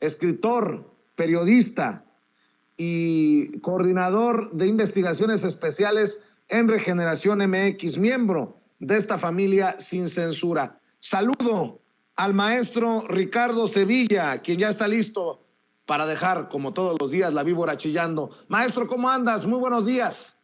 escritor, periodista y coordinador de investigaciones especiales en Regeneración MX, miembro de esta familia Sin Censura. Saludo al maestro Ricardo Sevilla, quien ya está listo para dejar, como todos los días, la víbora chillando. Maestro, ¿cómo andas? Muy buenos días.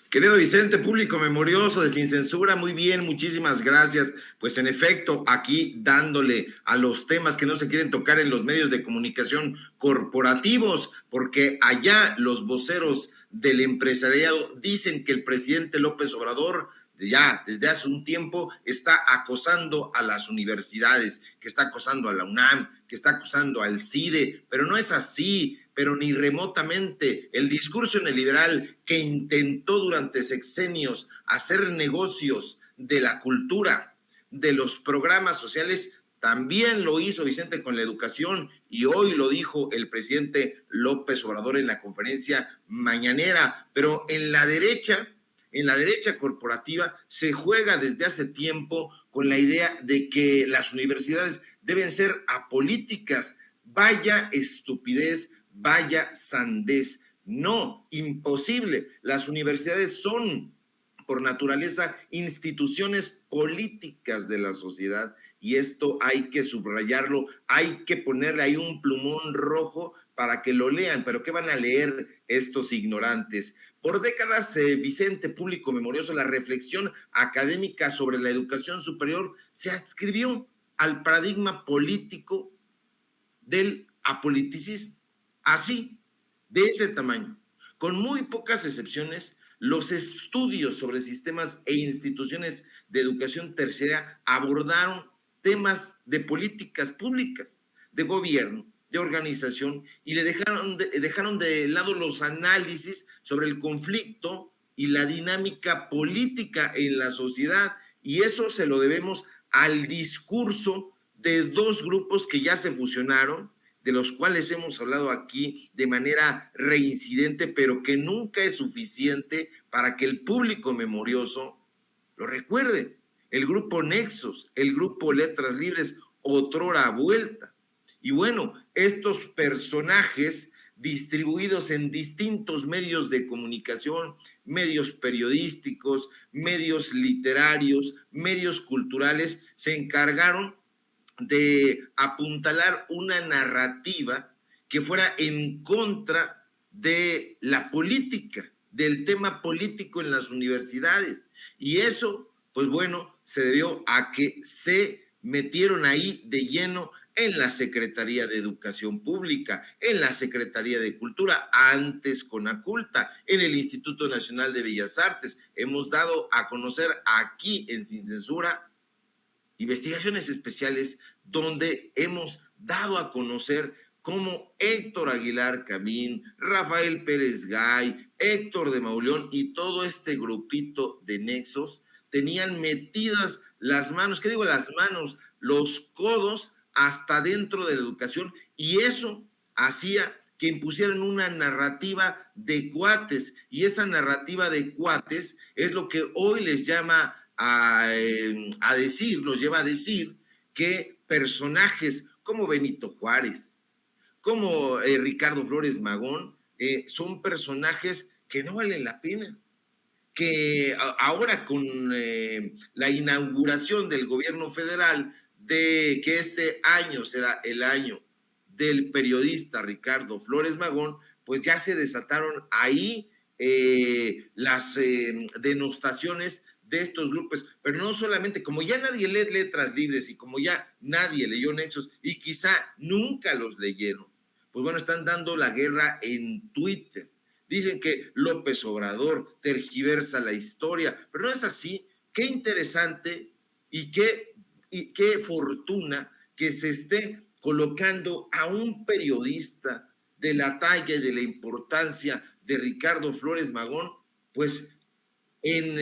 Querido Vicente, público memorioso de Sin Censura, muy bien, muchísimas gracias. Pues en efecto, aquí dándole a los temas que no se quieren tocar en los medios de comunicación corporativos, porque allá los voceros del empresariado dicen que el presidente López Obrador ya desde hace un tiempo está acosando a las universidades, que está acosando a la UNAM, que está acosando al CIDE, pero no es así, pero ni remotamente. El discurso neoliberal que intentó durante sexenios hacer negocios de la cultura, de los programas sociales, también lo hizo Vicente con la educación, y hoy lo dijo el presidente López Obrador en la conferencia mañanera. Pero en la derecha corporativa se juega desde hace tiempo con la idea de que las universidades deben ser apolíticas. Vaya estupidez, vaya sandez. No, imposible. Las universidades son, por naturaleza, instituciones políticas de la sociedad, y esto hay que subrayarlo, hay que ponerle ahí un plumón rojo para que lo lean. Pero ¿qué van a leer estos ignorantes? Por décadas, Vicente, público memorioso, la reflexión académica sobre la educación superior se adscribió al paradigma político del apoliticismo. Así, de ese tamaño, con muy pocas excepciones, los estudios sobre sistemas e instituciones de educación terciaria abordaron temas de políticas públicas, de gobierno, de organización, y dejaron de lado los análisis sobre el conflicto y la dinámica política en la sociedad, y eso se lo debemos al discurso de dos grupos que ya se fusionaron, de los cuales hemos hablado aquí de manera reincidente, pero que nunca es suficiente para que el público memorioso lo recuerde. El grupo Nexos, el grupo Letras Libres, otrora vuelta. Y bueno, estos personajes distribuidos en distintos medios de comunicación, medios periodísticos, medios literarios, medios culturales, se encargaron de apuntalar una narrativa que fuera en contra de la política, del tema político en las universidades. Y eso, pues bueno, se debió a que se metieron ahí de lleno en la Secretaría de Educación Pública, en la Secretaría de Cultura, antes Conaculta, en el Instituto Nacional de Bellas Artes. Hemos dado a conocer aquí en Sin Censura investigaciones especiales donde hemos dado a conocer cómo Héctor Aguilar Camín, Rafael Pérez Gay, Héctor de Mauleón y todo este grupito de Nexos tenían metidas las manos, ¿qué digo las manos? Los codos hasta dentro de la educación, y eso hacía que impusieran una narrativa de cuates, y esa narrativa de cuates es lo que hoy les llama a decir, los lleva a decir que personajes como Benito Juárez, como Ricardo Flores Magón, son personajes que no valen la pena, que ahora con la inauguración del gobierno federal, de que este año será el año del periodista Ricardo Flores Magón, pues ya se desataron ahí las denostaciones de estos grupos, pero no solamente, como ya nadie lee Letras Libres y como ya nadie leyó Nexos y quizá nunca los leyeron, pues bueno, están dando la guerra en Twitter. Dicen que López Obrador tergiversa la historia, pero no es así. Qué interesante y qué fortuna que se esté colocando a un periodista de la talla y de la importancia de Ricardo Flores Magón, pues en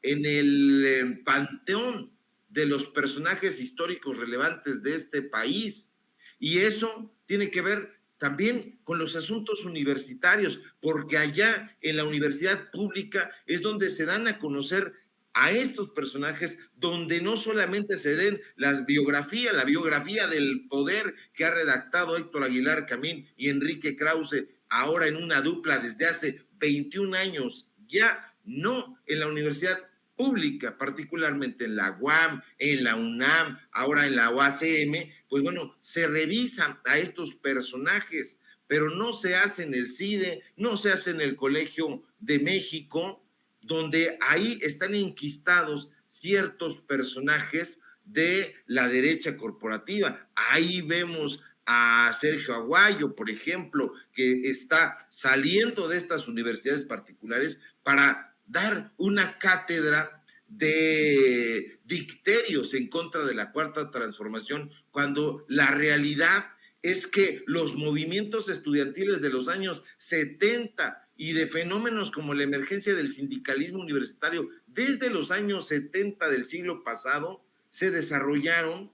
el panteón de los personajes históricos relevantes de este país. Y eso tiene que ver también con los asuntos universitarios, porque allá en la universidad pública es donde se dan a conocer a estos personajes donde no solamente se den la biografía del poder que ha redactado Héctor Aguilar Camín y Enrique Krause, ahora en una dupla desde hace 21 años, ya no en la universidad pública, particularmente en la UAM, en la UNAM, ahora en la UACM, pues bueno, se revisan a estos personajes, pero no se hace en el CIDE, no se hace en el Colegio de México, donde ahí están enquistados ciertos personajes de la derecha corporativa. Ahí vemos a Sergio Aguayo, por ejemplo, que está saliendo de estas universidades particulares para dar una cátedra de dicterios en contra de la Cuarta Transformación, cuando la realidad es que los movimientos estudiantiles de los años 70 y de fenómenos como la emergencia del sindicalismo universitario desde los años 70 del siglo pasado se desarrollaron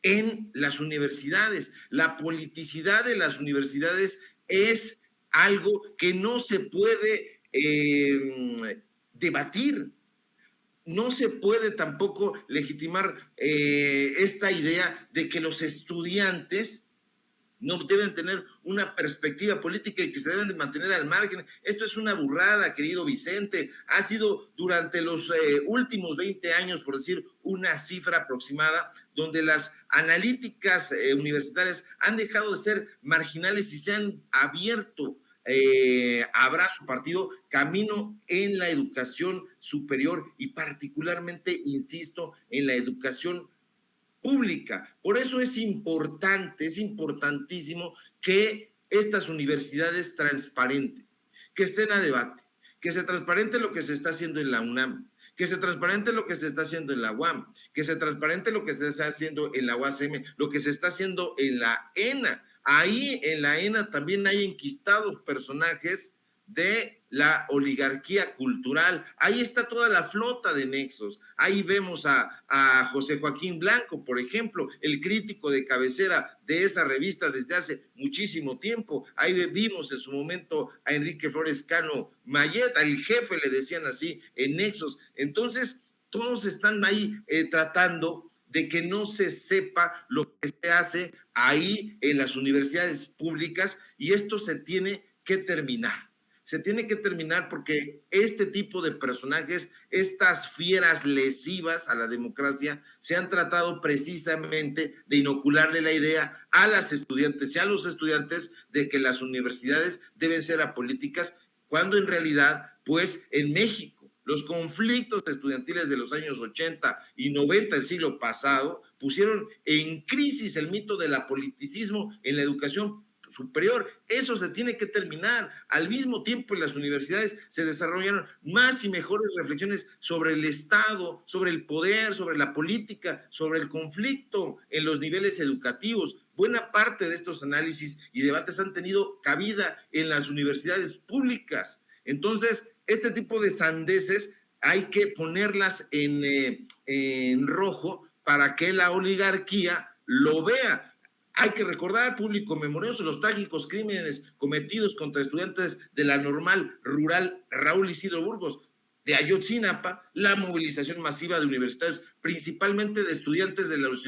en las universidades. La politicidad de las universidades es algo que no se puede debatir. No se puede tampoco legitimar esta idea de que los estudiantes no deben tener una perspectiva política y que se deben de mantener al margen. Esto es una burrada, querido Vicente. Ha sido durante los últimos 20 años, por decir una cifra aproximada, donde las analíticas universitarias han dejado de ser marginales y se han abierto abrazo partido camino en la educación superior y particularmente, insisto, en la educación pública. Por eso es importante, es importantísimo que estas universidades transparenten, que estén a debate, que se transparente lo que se está haciendo en la UNAM, que se transparente lo que se está haciendo en la UAM, que se transparente lo que se está haciendo en la UACM, lo que se está haciendo en la ENA. Ahí en la ENA también hay enquistados personajes de la oligarquía cultural. Ahí está toda la flota de nexos. Ahí vemos a José Joaquín Blanco, por ejemplo, el crítico de cabecera de esa revista desde hace muchísimo tiempo. Ahí vimos en su momento a Enrique Flores Cano Mayet, al jefe le decían así en nexos. Entonces, todos están ahí tratando de que no se sepa lo que se hace ahí en las universidades públicas, y esto se tiene que terminar. Se tiene que terminar porque este tipo de personajes, estas fieras lesivas a la democracia, se han tratado precisamente de inocularle la idea a las estudiantes y a los estudiantes de que las universidades deben ser apolíticas, cuando en realidad, pues en México, los conflictos estudiantiles de los años 80 y 90 del siglo pasado pusieron en crisis el mito del apoliticismo en la educación superior. Eso se tiene que terminar. Al mismo tiempo, en las universidades se desarrollaron más y mejores reflexiones sobre el Estado, sobre el poder, sobre la política, sobre el conflicto en los niveles educativos. Buena parte de estos análisis y debates han tenido cabida en las universidades públicas. Entonces, este tipo de sandeces hay que ponerlas en rojo para que la oligarquía lo vea. Hay que recordar, público memorioso, los trágicos crímenes cometidos contra estudiantes de la Normal Rural Raúl Isidro Burgos de Ayotzinapa, la movilización masiva de universitarios, principalmente de estudiantes de las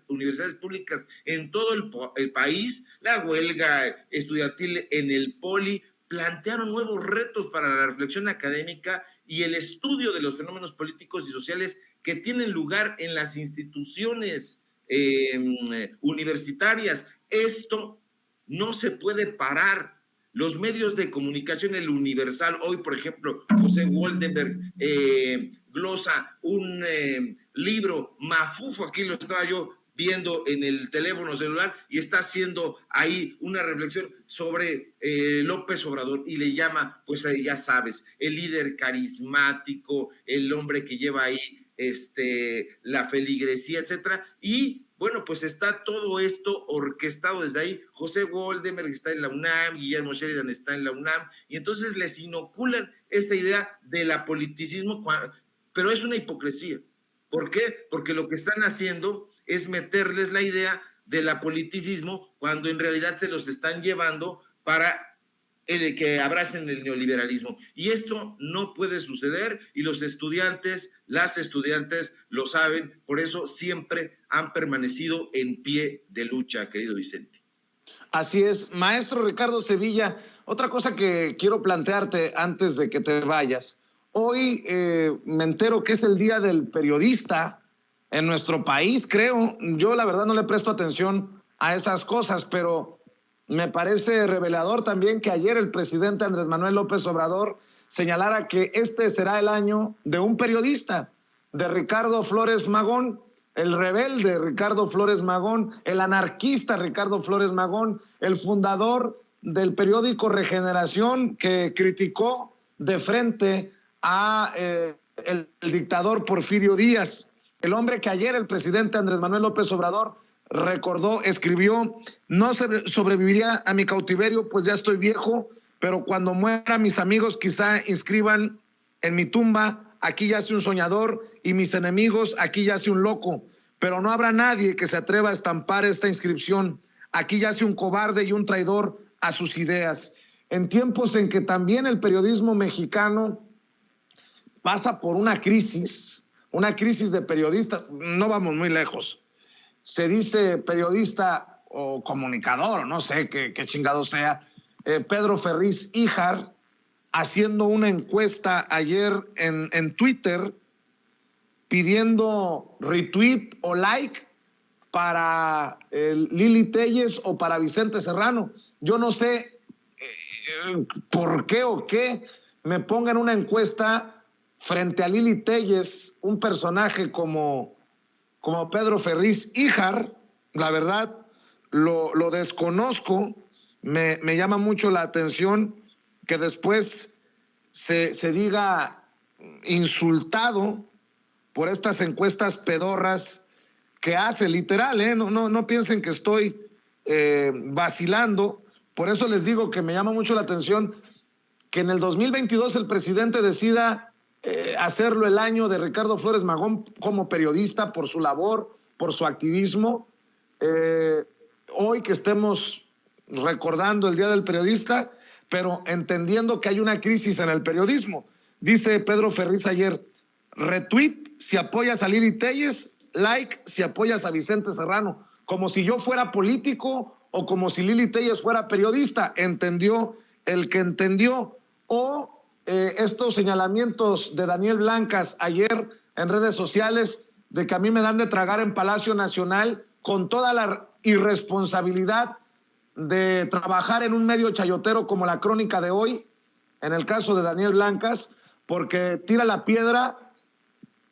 universidades públicas en todo el país, la huelga estudiantil en el Poli, plantearon nuevos retos para la reflexión académica y el estudio de los fenómenos políticos y sociales que tienen lugar en las instituciones universitarias. Esto no se puede parar. Los medios de comunicación, el Universal, hoy, por ejemplo, José Goldenberg glosa un libro mafufo, aquí lo estaba yo viendo en el teléfono celular, y está haciendo ahí una reflexión sobre López Obrador, y le llama, pues ya sabes, el líder carismático, el hombre que lleva ahí la feligresía, etcétera, y bueno, pues está todo esto orquestado desde ahí. José Goldenberg está en la UNAM, Guillermo Sheridan está en la UNAM, y entonces les inoculan esta idea del apoliticismo, pero es una hipocresía. ¿Por qué? Porque lo que están haciendo es meterles la idea del apoliticismo cuando en realidad se los están llevando para que abracen el neoliberalismo. Y esto no puede suceder y los estudiantes, las estudiantes lo saben, por eso siempre han permanecido en pie de lucha, querido Vicente. Así es, maestro Ricardo Sevilla, otra cosa que quiero plantearte antes de que te vayas. Hoy me entero que es el Día del Periodista en nuestro país, creo. Yo la verdad no le presto atención a esas cosas, pero me parece revelador también que ayer el presidente Andrés Manuel López Obrador señalara que este será el año de un periodista, de Ricardo Flores Magón, el rebelde Ricardo Flores Magón, el anarquista Ricardo Flores Magón, el fundador del periódico Regeneración, que criticó de frente a el dictador Porfirio Díaz, el hombre que ayer el presidente Andrés Manuel López Obrador recordó, escribió: no sobreviviría a mi cautiverio, pues ya estoy viejo, pero cuando muera mis amigos quizá inscriban en mi tumba: aquí yace un soñador y mis enemigos, aquí yace un loco, pero no habrá nadie que se atreva a estampar esta inscripción: aquí yace un cobarde y un traidor a sus ideas. En tiempos en que también el periodismo mexicano pasa por una crisis de periodistas, no vamos muy lejos. Se dice periodista o comunicador, o no sé qué chingado sea, Pedro Ferriz Híjar, haciendo una encuesta ayer en Twitter, pidiendo retweet o like para Lili Téllez o para Vicente Serrano. Yo no sé por qué o qué me pongan una encuesta frente a Lili Téllez, un personaje como Pedro Ferriz Híjar. La verdad, lo desconozco. Me llama mucho la atención que después se diga insultado por estas encuestas pedorras que hace, literal, no piensen que estoy vacilando. Por eso les digo que me llama mucho la atención que en el 2022 el presidente decida hacerlo el año de Ricardo Flores Magón como periodista, por su labor, por su activismo. Hoy que estemos recordando el Día del Periodista, pero entendiendo que hay una crisis en el periodismo. Dice Pedro Ferriz ayer: retweet si apoyas a Lili Téllez, like si apoyas a Vicente Serrano, como si yo fuera político o como si Lili Téllez fuera periodista. Entendió el que entendió. O estos señalamientos de Daniel Blancas ayer en redes sociales de que a mí me dan de tragar en Palacio Nacional, con toda la irresponsabilidad de trabajar en un medio chayotero como La Crónica de Hoy, en el caso de Daniel Blancas, porque tira la piedra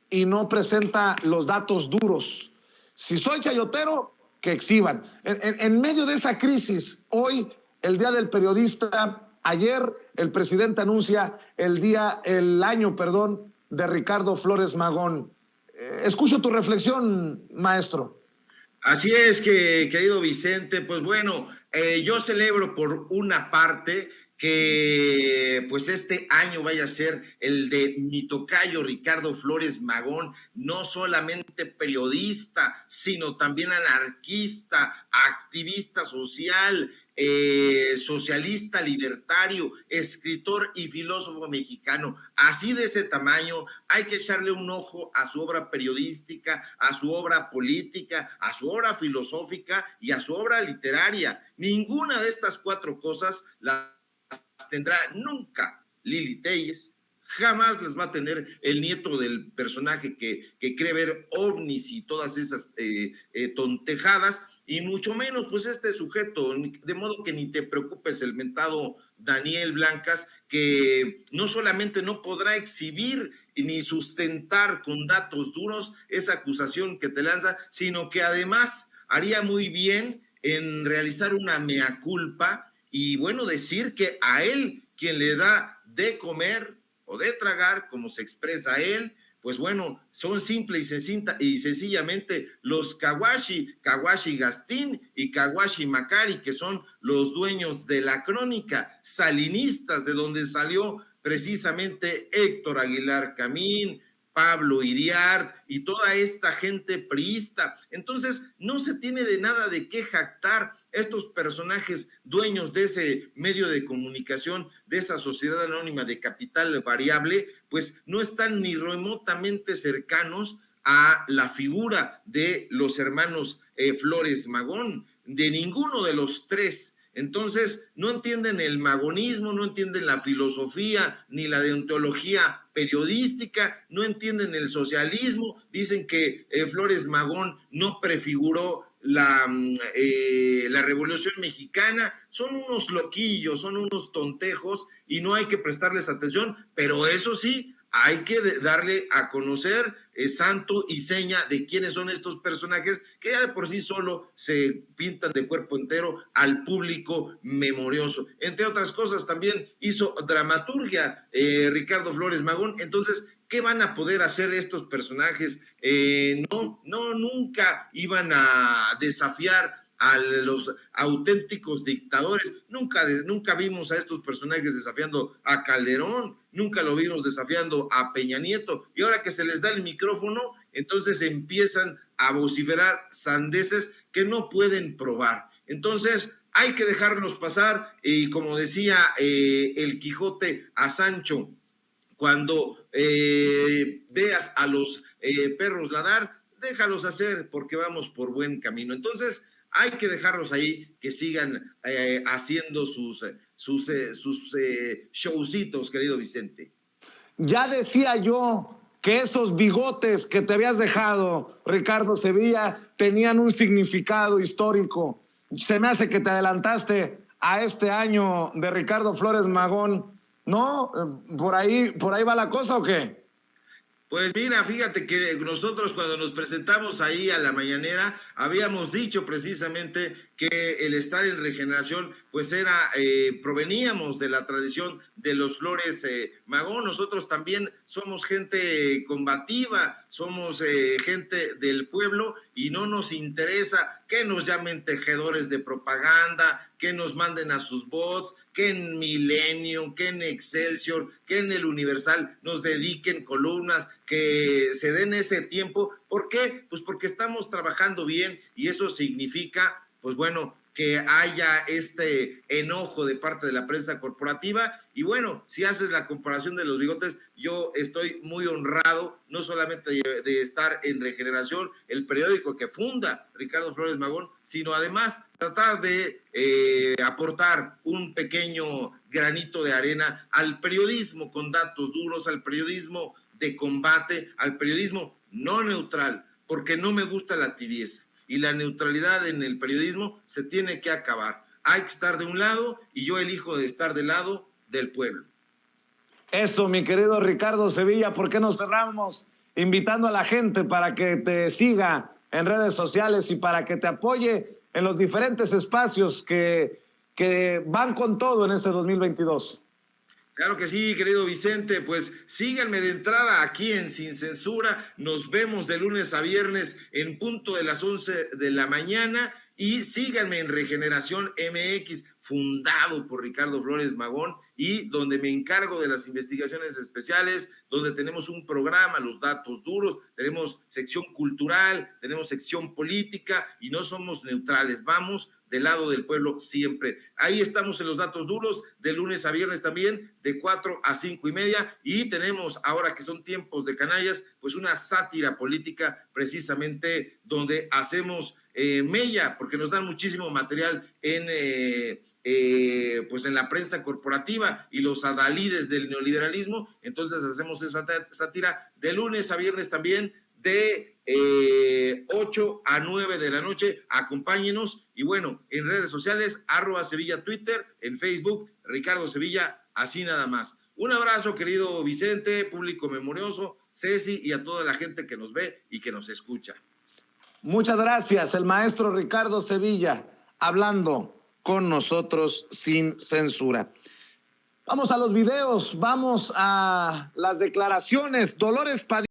y no presenta los datos duros. Si soy chayotero, que exhiban. En medio de esa crisis, hoy, el Día del Periodista, ayer el presidente anuncia el año de Ricardo Flores Magón. Escucho tu reflexión, maestro. Así es, querido Vicente, pues bueno, yo celebro por una parte que pues este año vaya a ser el de mi tocayo Ricardo Flores Magón, no solamente periodista, sino también anarquista, activista social, socialista libertario, escritor y filósofo mexicano. Así de ese tamaño, hay que echarle un ojo a su obra periodística, a su obra política, a su obra filosófica y a su obra literaria. Ninguna de estas cuatro cosas las tendrá nunca Lili Téllez, jamás las va a tener el nieto del personaje que cree ver ovnis y todas esas tontejadas, y mucho menos pues este sujeto, de modo que ni te preocupes, el mentado Daniel Blancas, que no solamente no podrá exhibir ni sustentar con datos duros esa acusación que te lanza, sino que además haría muy bien en realizar una mea culpa y bueno, decir que a él quien le da de comer o de tragar, como se expresa él, pues bueno, son simple y sencillamente los Kawashi Gastín y Kawashi Macari, que son los dueños de La Crónica, salinistas, de donde salió precisamente Héctor Aguilar Camín, Pablo Iriart y toda esta gente priista. Entonces, no se tiene de nada de qué jactar. Estos personajes dueños de ese medio de comunicación, de esa sociedad anónima de capital variable, pues no están ni remotamente cercanos a la figura de los hermanos Flores Magón, de ninguno de los tres. Entonces, no entienden el magonismo, no entienden la filosofía ni la deontología periodística, no entienden el socialismo, dicen que Flores Magón no prefiguró la Revolución Mexicana. Son unos loquillos, son unos tontejos y no hay que prestarles atención, pero eso sí, hay que darle a conocer santo y seña de quiénes son estos personajes que ya de por sí solo se pintan de cuerpo entero al público memorioso. Entre otras cosas, también hizo dramaturgia Ricardo Flores Magón. Entonces, ¿qué van a poder hacer estos personajes? Nunca iban a desafiar a los auténticos dictadores. Nunca vimos a estos personajes desafiando a Calderón, nunca lo vimos desafiando a Peña Nieto, y ahora que se les da el micrófono, entonces empiezan a vociferar sandeces que no pueden probar. Entonces, hay que dejarlos pasar, y como decía el Quijote a Sancho, cuando veas a los perros ladrar, déjalos hacer porque vamos por buen camino. Entonces, hay que dejarlos ahí, que sigan haciendo sus showcitos, querido Vicente. Ya decía yo que esos bigotes que te habías dejado, Ricardo Sevilla, tenían un significado histórico. Se me hace que te adelantaste a este año de Ricardo Flores Magón. ¿No? ¿Por ahí va la cosa o qué? Pues mira, fíjate que nosotros cuando nos presentamos ahí a la mañanera habíamos dicho precisamente que el estar en Regeneración pues proveníamos de la tradición de los Flores Magón. Nosotros también somos gente combativa, somos gente del pueblo y no nos interesa que nos llamen tejedores de propaganda, que nos manden a sus bots, que en Milenio, que en Excelsior, que en el Universal nos dediquen columnas, que se den ese tiempo. ¿Por qué? Pues porque estamos trabajando bien y eso significa, pues bueno, que haya este enojo de parte de la prensa corporativa. Y bueno, si haces la comparación de los bigotes, yo estoy muy honrado, no solamente de estar en Regeneración, el periódico que funda Ricardo Flores Magón, sino además tratar de aportar un pequeño granito de arena al periodismo con datos duros, al periodismo de combate, al periodismo no neutral, porque no me gusta la tibieza. Y la neutralidad en el periodismo se tiene que acabar. Hay que estar de un lado y yo elijo de estar del lado del pueblo. Eso, mi querido Ricardo Sevilla, ¿por qué no cerramos invitando a la gente para que te siga en redes sociales y para que te apoye en los diferentes espacios que van con todo en este 2022? Claro que sí, querido Vicente, pues síganme de entrada aquí en Sin Censura, nos vemos de lunes a viernes en punto de las 11 de la mañana y síganme en Regeneración MX, fundado por Ricardo Flores Magón y donde me encargo de las investigaciones especiales, donde tenemos un programa, los datos duros, tenemos sección cultural, tenemos sección política y no somos neutrales, vamos del lado del pueblo siempre. Ahí estamos en los datos duros, de lunes a viernes también, de 4 a 5:30, y tenemos, ahora que son tiempos de canallas, pues una sátira política precisamente donde hacemos mella, porque nos dan muchísimo material pues en la prensa corporativa y los adalides del neoliberalismo. Entonces hacemos esa sátira de lunes a viernes también, de 8 a 9 de la noche. Acompáñenos y bueno, en redes sociales, @Sevilla Twitter, en Facebook, Ricardo Sevilla, así nada más. Un abrazo, querido Vicente, público memorioso, Ceci y a toda la gente que nos ve y que nos escucha. Muchas gracias, el maestro Ricardo Sevilla, hablando con nosotros sin censura. Vamos a los videos, vamos a las declaraciones. Dolores Padilla.